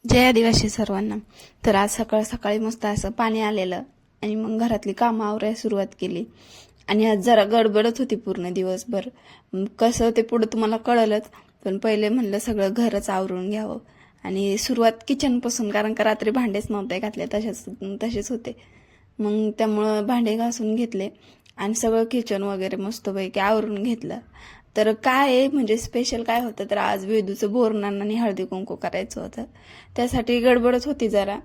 जय आदिवासी सर्वांना. तर आज सकाळ सकाळी मस्त असं पाणी आलेलं आणि मग घरातली कामं आवरायला सुरुवात केली. आणि आज जरा गडबडच होती पूर्ण दिवसभर. कसं ते पुढं तुम्हाला कळलंच, पण पहिले म्हणलं सगळं घरच आवरून घ्यावं. आणि सुरुवात किचनपासून, कारण का रात्री भांडेच नव्हते घातले, तसेच होते. मग त्यामुळं भांडे घासून घेतले आणि सगळं किचन वगैरे मस्तपैकी आवरून घेतलं. तर काय आहे म्हणजे स्पेशल काय होतं, तर आज वेदूचं बोरनान आणि हळदी कुंकू करायचं होतं. त्यासाठी गडबडच होती जरा,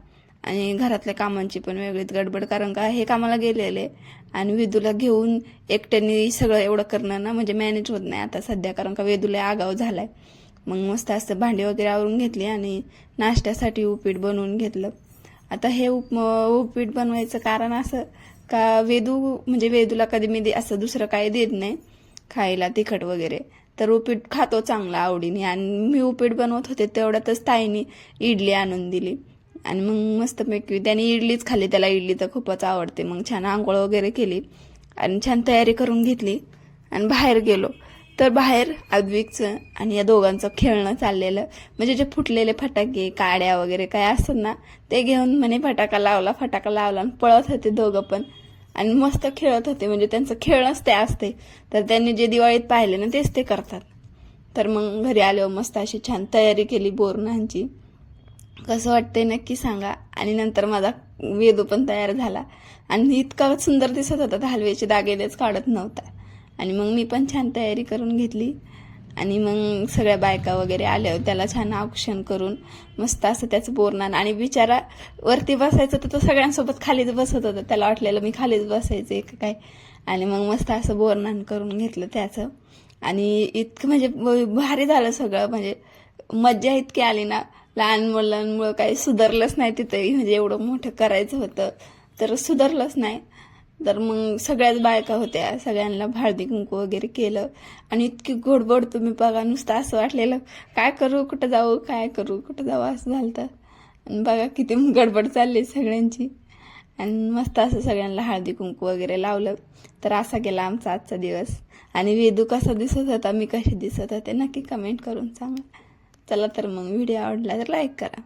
आणि घरातल्या कामांची पण वेगळीच गडबड, कारण का हे कामाला गेलेले आणि वेदूला घेऊन एकट्याने सगळं एवढं करणं ना म्हणजे मॅनेज होत नाही आता सध्या, कारण का वेदूला आगाव झालाय. मग मस्त असं भांडी वगैरे आवरून घेतली आणि नाश्त्यासाठी उपीट बनवून घेतलं. आता हे उपीट बनवायचं कारण असं का वेदूला कधी मी असं दुसरं काही देत नाही खायला तिखट वगैरे, तर उपीट खातो चांगला आवडीने. आणि मी उपीट बनवत होते तेवढ्यातच ताईनी इडली आणून दिली आणि मग मस्तपैकी त्याने इडलीच खाल्ली. त्याला इडली तर खूपच आवडते. मग छान आंघोळ वगैरे केली आणि छान तयारी करून घेतली आणि बाहेर गेलो. तर बाहेर अद्विकचं आणि या दोघांचं खेळणं चाललेलं, म्हणजे जे फुटलेले फटाके काड्या वगैरे काय असतात ना, ते घेऊन म्हणे फटाका लावला आणि पळत होते दोघं पण आणि मस्त खेळत होते. म्हणजे त्यांचं खेळणंच ते असते. तर त्यांनी जे दिवाळीत पाहिले ना तेच ते करतात. तर मग घरी आल्यावर मस्त अशी छान तयारी केली बोरनांची. कसं वाटतंय नक्की सांगा. आणि नंतर माझा वेदू पण तयार झाला आणि इतका सुंदर दिसत होता, तर हलव्याचे दागिनेच काढत नव्हता. आणि मग मी पण छान तयारी करून घेतली आणि मग सगळ्या बायका वगैरे आल्यावर त्याला छान औक्षण करून मस्त असं त्याचं बोरनान. आणि बिचारा वरती बसायचं तर तो सगळ्यांसोबत खालीच बसत होता, त्याला वाटलेलं मी खालीच बसायचं काय. आणि मग मस्त असं बोरनान करून घेतलं त्याचं. आणि इतकं म्हणजे भारी झालं सगळं, म्हणजे मज्जा इतकी आली ना. लहान मुलांमुळं काही सुधारलंच नाही तिथं, म्हणजे एवढं मोठं करायचं होतं तर सुधारलंच नाही. तर मग सगळ्याच बायका होत्या, सगळ्यांना हळदी कुंकू वगैरे केलं. आणि इतकी गोडबोड तुम्ही बघा, नुसतं असं वाटलेलं काय करू कुठं जाऊ, काय करू कुठं जाऊ असं झालं. आणि बघा किती गडबड चालली सगळ्यांची. आणि मस्त असं सगळ्यांना हळदी कुंकू वगैरे लावलं. तर असा गेला आमचा आजचा दिवस. आणि वेदू कसा दिसत होता, मी कशी दिसत होते, नक्की कमेंट करून सांगा. चला तर मग व्हिडिओ आवडला तर लाईक करा.